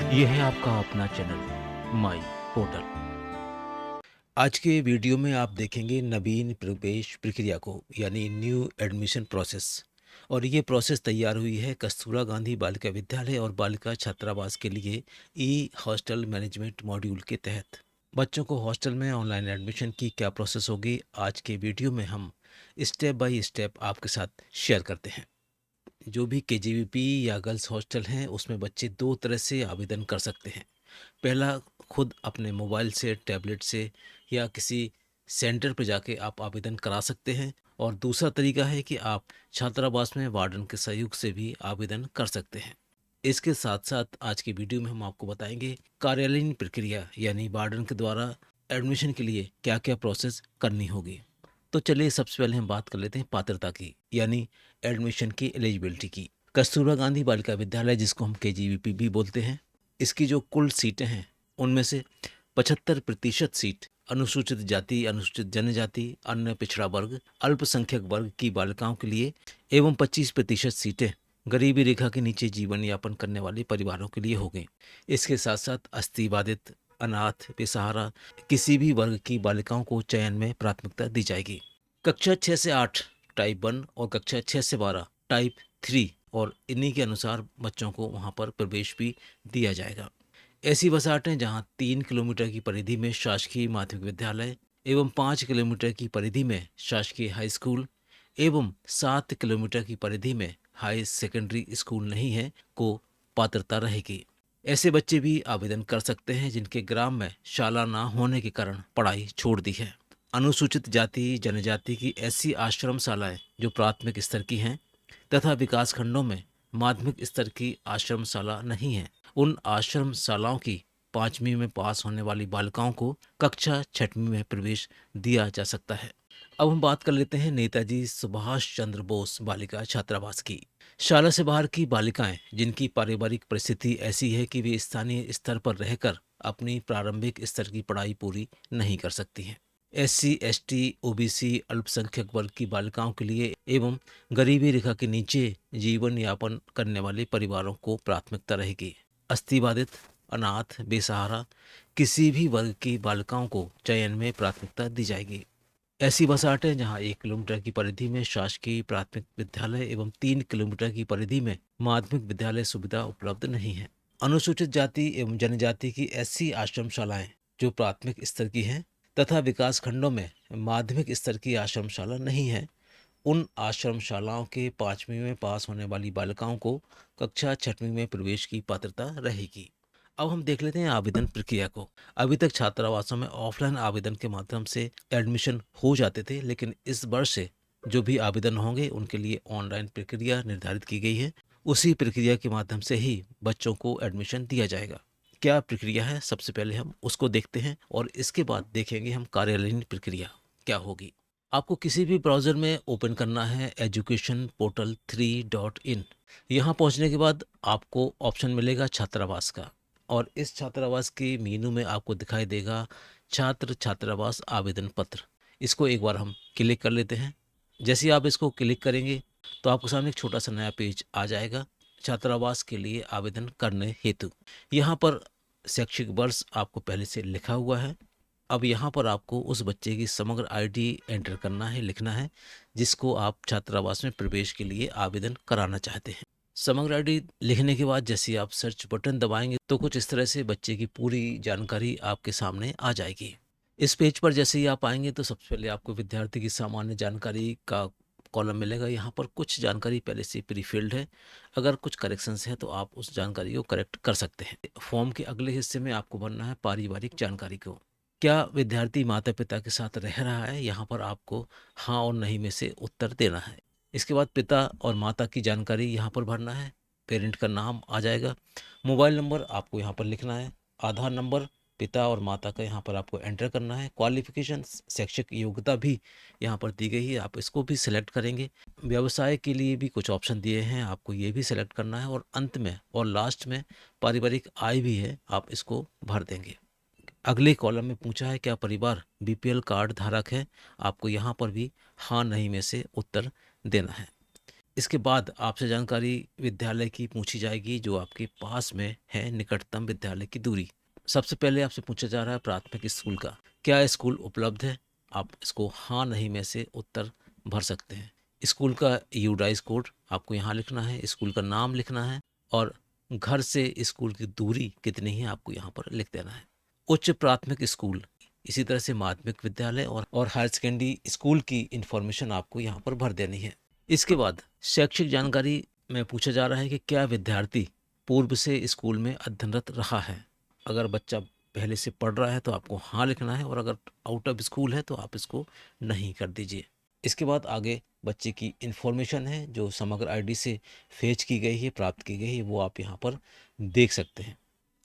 ये है आपका अपना चैनल माई पोर्टल। आज के वीडियो में आप देखेंगे नवीन प्रवेश प्रक्रिया को, यानी न्यू एडमिशन प्रोसेस। और ये प्रोसेस तैयार हुई है कस्तूरबा गांधी बालिका विद्यालय और बालिका छात्रावास के लिए ई हॉस्टल मैनेजमेंट मॉड्यूल के तहत। बच्चों को हॉस्टल में ऑनलाइन एडमिशन की क्या प्रोसेस होगी, आज के वीडियो में हम स्टेप बाय स्टेप आपके साथ शेयर करते हैं। जो भी केजीवीपी या गर्ल्स हॉस्टल हैं उसमें बच्चे दो तरह से आवेदन कर सकते हैं। पहला, खुद अपने मोबाइल से, टैबलेट से या किसी सेंटर पर जाके आप आवेदन करा सकते हैं। और दूसरा तरीका है कि आप छात्रावास में वार्डन के सहयोग से भी आवेदन कर सकते हैं। इसके साथ साथ आज की वीडियो में हम आपको बताएंगे कार्यालयीन प्रक्रिया, यानी वार्डन के द्वारा एडमिशन के लिए क्या क्या प्रोसेस करनी होगी। तो चलिए सबसे पहले हम बात कर लेते हैं पात्रता की, यानी एडमिशन की एलिजिबिलिटी की। कस्तूरबा गांधी बालिका विद्यालय, जिसको हम केजीवीपी भी बोलते हैं, इसकी जो कुल सीटें हैं उनमें से 75% सीट अनुसूचित जाति, अनुसूचित जनजाति, अन्य पिछड़ा वर्ग, अल्पसंख्यक वर्ग की बालिकाओं के लिए एवं 25% सीटें गरीबी रेखा के नीचे जीवन यापन करने वाले परिवारों के लिए हो गई। इसके साथ साथ अस्थि अनाथ, बेसहारा किसी भी वर्ग की बालिकाओं को चयन में प्राथमिकता दी जाएगी। कक्षा 6 से 8 टाइप 1 और कक्षा 6 से 12 टाइप 3, और इन्हीं के अनुसार बच्चों को वहां पर प्रवेश भी दिया जाएगा। ऐसी वसाहटें जहां 3 किलोमीटर की परिधि में शासकीय माध्यमिक विद्यालय एवं 5 किलोमीटर की परिधि में शासकीय हाई स्कूल एवं 7 किलोमीटर की परिधि में हाई सेकेंडरी स्कूल नहीं है को पात्रता रहेगी। ऐसे बच्चे भी आवेदन कर सकते हैं जिनके ग्राम में शाला ना होने के कारण पढ़ाई छोड़ दी है। अनुसूचित जाति जनजाति की ऐसी आश्रम शालाएं जो प्राथमिक स्तर की हैं तथा विकास खंडों में माध्यमिक स्तर की आश्रमशाला नहीं है, उन आश्रमशालाओं की 5वीं में पास होने वाली बालिकाओं को कक्षा 6वीं में प्रवेश दिया जा सकता है। अब हम बात कर लेते हैं नेताजी सुभाष चंद्र बोस बालिका छात्रावास की। शाला से बाहर की बालिकाएं जिनकी पारिवारिक परिस्थिति ऐसी है कि वे स्थानीय स्तर पर रहकर अपनी प्रारंभिक स्तर की पढ़ाई पूरी नहीं कर सकती हैं। SC, ST, OBC अल्पसंख्यक वर्ग की बालिकाओं के लिए एवं गरीबी रेखा के नीचे जीवन यापन करने वाले परिवारों को प्राथमिकता रहेगी। अस्थि अनाथ, बेसहारा किसी भी वर्ग की बालिकाओं को चयन में प्राथमिकता दी जाएगी। ऐसी बसाहटें जहां 1 किलोमीटर की परिधि में शासकीय प्राथमिक विद्यालय एवं 3 किलोमीटर की परिधि में माध्यमिक विद्यालय सुविधा उपलब्ध नहीं है। अनुसूचित जाति एवं जनजाति की ऐसी आश्रमशालाएं जो प्राथमिक स्तर की हैं तथा विकास खंडों में माध्यमिक स्तर की आश्रमशाला नहीं है, उन आश्रमशालाओं के 5वीं में पास होने वाली बालिकाओं को कक्षा 6वीं में प्रवेश की पात्रता रहेगी। अब हम देख लेते हैं आवेदन प्रक्रिया को। अभी तक छात्रावासों में ऑफलाइन आवेदन के माध्यम से एडमिशन हो जाते थे, लेकिन इस वर्ष से जो भी आवेदन होंगे उनके लिए ऑनलाइन प्रक्रिया निर्धारित की गई है। उसी प्रक्रिया के माध्यम से ही बच्चों को एडमिशन दिया जाएगा। क्या प्रक्रिया है, सबसे पहले हम उसको देखते हैं और इसके बाद देखेंगे हम कार्यालयीन प्रक्रिया क्या होगी। आपको किसी भी ब्राउज़र में ओपन करना है एजुकेशन पोर्टल 3.in। यहाँ पहुँचने के बाद आपको ऑप्शन मिलेगा छात्रावास का, और इस छात्रावास के मेनू में आपको दिखाई देगा छात्र छात्रावास आवेदन पत्र। इसको एक बार हम क्लिक कर लेते हैं। जैसे ही आप इसको क्लिक करेंगे तो आपके सामने एक छोटा सा नया पेज आ जाएगा छात्रावास के लिए आवेदन करने हेतु। यहाँ पर शैक्षिक वर्ष आपको पहले से लिखा हुआ है। अब यहाँ पर आपको उस बच्चे की समग्र आईडी एंटर करना है, लिखना है, जिसको आप छात्रावास में प्रवेश के लिए आवेदन कराना चाहते हैं। समग्र आईडी लिखने के बाद जैसे आप सर्च बटन दबाएंगे तो कुछ इस तरह से बच्चे की पूरी जानकारी आपके सामने आ जाएगी। इस पेज पर जैसे ही आप आएंगे तो सबसे पहले आपको विद्यार्थी की सामान्य जानकारी का कॉलम मिलेगा। यहाँ पर कुछ जानकारी पहले से प्री फिल्ड है, अगर कुछ करेक्शंस हैं तो आप उस जानकारी को करेक्ट कर सकते हैं। फॉर्म के अगले हिस्से में आपको भरना है पारिवारिक जानकारी को। क्या विद्यार्थी माता पिता के साथ रह रहा है, यहाँ पर आपको हाँ और नहीं में से उत्तर देना है। इसके बाद पिता और माता की जानकारी यहाँ पर भरना है। पेरेंट का नाम आ जाएगा। मोबाइल नंबर आपको यहाँ पर लिखना है। आधार नंबर पिता और माता का यहाँ पर आपको एंटर करना है। क्वालिफिकेशन शैक्षिक योग्यता भी यहाँ पर दी गई है, आप इसको भी सिलेक्ट करेंगे। व्यवसाय के लिए भी कुछ ऑप्शन दिए हैं, आपको ये भी सिलेक्ट करना है। और अंत में और लास्ट में पारिवारिक आय भी है, आप इसको भर देंगे। अगले कॉलम में पूछा है क्या परिवार BPL कार्ड धारक है, आपको यहाँ पर भी हाँ नहीं में से उत्तर देना है। इसके बाद आपसे जानकारी विद्यालय की पूछी जाएगी जो आपके पास में है, निकटतम विद्यालय की दूरी। सबसे पहले आपसे पूछा जा रहा है प्राथमिक स्कूल का, क्या स्कूल उपलब्ध है? आप इसको हाँ नहीं में से उत्तर भर सकते हैं। स्कूल का यूडाइस कोड आपको यहाँ लिखना है, स्कूल का नाम लिखना है और घर से स्कूल की दूरी कितनी है आपको यहाँ पर लिख देना है। उच्च प्राथमिक स्कूल, इसी तरह से माध्यमिक विद्यालय और हायर सेकेंडरी स्कूल की इन्फॉर्मेशन आपको यहाँ पर भर देनी है। इसके बाद शैक्षिक जानकारी में पूछा जा रहा है कि क्या विद्यार्थी पूर्व से स्कूल में अध्ययनरत रहा है। अगर बच्चा पहले से पढ़ रहा है तो आपको हाँ लिखना है और अगर आउट ऑफ स्कूल है तो आप इसको नहीं कर दीजिए। इसके बाद आगे बच्चे की इन्फॉर्मेशन है जो समग्र आईडी से फेच की गई है, प्राप्त की गई है, वो आप यहाँ पर देख सकते हैं।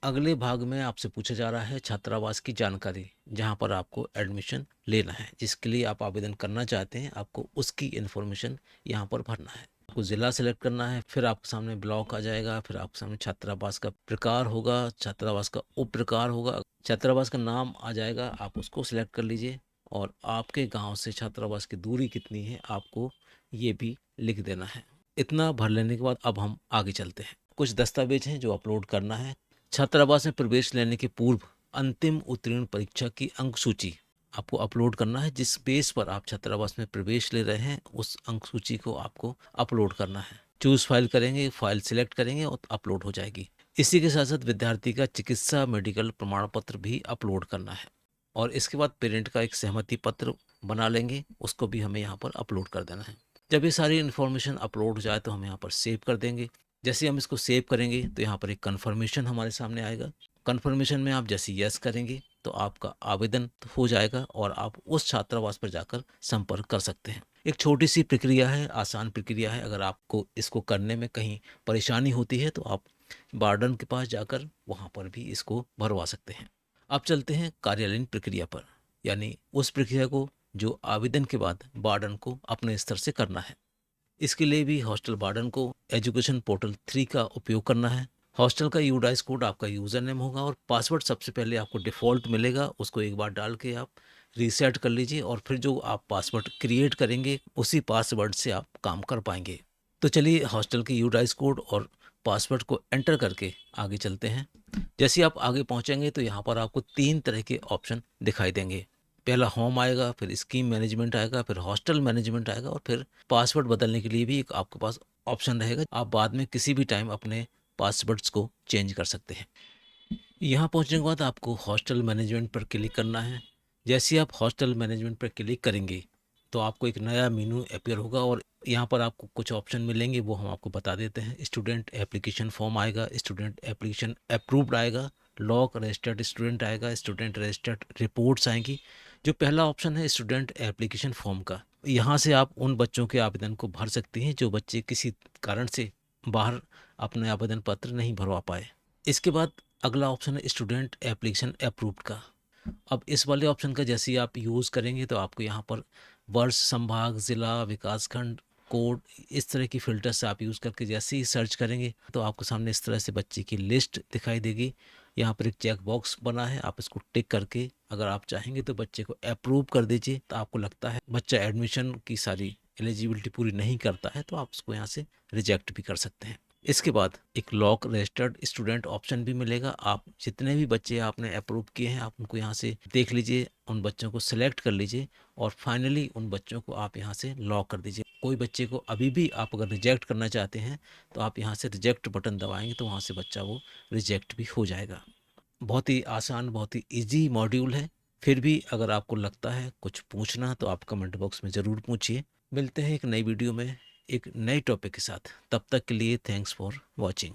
अगले भाग में आपसे पूछा जा रहा है छात्रावास की जानकारी, जहां पर आपको एडमिशन लेना है, जिसके लिए आप आवेदन करना चाहते हैं, आपको उसकी इन्फॉर्मेशन यहां पर भरना है। आपको ज़िला सेलेक्ट करना है, फिर आपके सामने ब्लॉक आ जाएगा, फिर आपके सामने छात्रावास का प्रकार होगा, छात्रावास का उप प्रकार होगा, छात्रावास का नाम आ जाएगा, आप उसको सिलेक्ट कर लीजिए और आपके गाँव से छात्रावास की दूरी कितनी है आपको ये भी लिख देना है। इतना भर लेने के बाद अब हम आगे चलते हैं। कुछ दस्तावेज हैं जो अपलोड करना है। छात्रावास में प्रवेश लेने के पूर्व अंतिम उत्तीर्ण परीक्षा की अंक सूची आपको अपलोड करना है। जिस बेस पर आप छात्रावास में प्रवेश ले रहे हैं उस अंक सूची को आपको अपलोड करना है। चूज फाइल करेंगे, फाइल सिलेक्ट करेंगे और अपलोड हो जाएगी। इसी के साथ साथ विद्यार्थी का चिकित्सा मेडिकल प्रमाण पत्र भी अपलोड करना है और इसके बाद पेरेंट का एक सहमति पत्र बना लेंगे, उसको भी हमें यहाँ पर अपलोड कर देना है। जब ये सारी इन्फॉर्मेशन अपलोड हो जाए तो हम यहाँ पर सेव कर देंगे। जैसे हम इसको सेव करेंगे तो यहाँ पर एक कन्फर्मेशन हमारे सामने आएगा। कन्फर्मेशन में आप जैसे यस करेंगे तो आपका आवेदन हो जाएगा और आप उस छात्रावास पर जाकर संपर्क कर सकते हैं। एक छोटी सी प्रक्रिया है, आसान प्रक्रिया है। अगर आपको इसको करने में कहीं परेशानी होती है तो आप वार्डन के पास जाकर वहाँ पर भी इसको भरवा सकते हैं। अब चलते हैं कार्यालयीन प्रक्रिया पर, यानी उस प्रक्रिया को जो आवेदन के बाद वार्डन को अपने स्तर से करना है। इसके लिए भी हॉस्टल वार्डन को एजुकेशन पोर्टल 3 का उपयोग करना है। हॉस्टल का यूडाइस कोड आपका यूज़र नेम होगा और पासवर्ड सबसे पहले आपको डिफ़ॉल्ट मिलेगा, उसको एक बार डाल के आप रीसेट कर लीजिए और फिर जो आप पासवर्ड क्रिएट करेंगे उसी पासवर्ड से आप काम कर पाएंगे। तो चलिए हॉस्टल के यूडाइस कोड और पासवर्ड को एंटर करके आगे चलते हैं। जैसे आप आगे पहुंचेंगे तो यहाँ पर आपको 3 तरह के ऑप्शन दिखाई देंगे। पहला होम आएगा, फिर स्कीम मैनेजमेंट आएगा, फिर हॉस्टल मैनेजमेंट आएगा और फिर पासवर्ड बदलने के लिए भी एक आपके पास ऑप्शन रहेगा। आप बाद में किसी भी टाइम अपने पासवर्ड्स को चेंज कर सकते हैं। यहाँ पहुँचने के बाद आपको हॉस्टल मैनेजमेंट पर क्लिक करना है। जैसे आप हॉस्टल मैनेजमेंट पर क्लिक करेंगे तो आपको एक नया मेनू अपीयर होगा और यहाँ पर आपको कुछ ऑप्शन मिलेंगे, वो हम आपको बता देते हैं। स्टूडेंट एप्लीकेशन फॉर्म आएगा, स्टूडेंट एप्लीकेशन अप्रूव्ड आएगा, लॉक रजिस्टर्ड स्टूडेंट आएगा, स्टूडेंट रजिस्टर्ड रिपोर्ट्स आएंगी। जो पहला ऑप्शन है स्टूडेंट एप्लीकेशन फॉर्म का, यहाँ से आप उन बच्चों के आवेदन को भर सकते हैं जो बच्चे किसी कारण से बाहर अपने आवेदन पत्र नहीं भरवा पाए। इसके बाद अगला ऑप्शन है स्टूडेंट एप्लीकेशन अप्रूव्ड का। अब इस वाले ऑप्शन का जैसे ही आप यूज़ करेंगे तो आपको यहाँ पर वर्ष, संभाग, ज़िला, विकासखंड, कोड, इस तरह की फ़िल्टर से आप यूज़ करके जैसे ही सर्च करेंगे तो आपको सामने इस तरह से बच्चे की लिस्ट दिखाई देगी। यहाँ पर एक चेक बॉक्स बना है, आप इसको टिक करके अगर आप चाहेंगे तो बच्चे को अप्रूव कर दीजिए। तो आपको लगता है बच्चा एडमिशन की सारी एलिजिबिलिटी पूरी नहीं करता है तो आप उसको यहाँ से रिजेक्ट भी कर सकते हैं। इसके बाद एक लॉक रजिस्टर्ड स्टूडेंट ऑप्शन भी मिलेगा। आप जितने भी बच्चे आपने अप्रूव किए हैं आप उनको यहाँ से देख लीजिए, उन बच्चों को सिलेक्ट कर लीजिए और फाइनली उन बच्चों को आप यहाँ से लॉक कर दीजिए। कोई बच्चे को अभी भी आप अगर रिजेक्ट करना चाहते हैं तो आप यहाँ से रिजेक्ट बटन दबाएंगे तो वहाँ से बच्चा वो रिजेक्ट भी हो जाएगा। बहुत ही आसान, बहुत ही ईजी मॉड्यूल है। फिर भी अगर आपको लगता है कुछ पूछना तो आप कमेंट बॉक्स में ज़रूर पूछिए। मिलते हैं एक नई वीडियो में एक नए टॉपिक के साथ। तब तक के लिए थैंक्स फॉर वॉचिंग।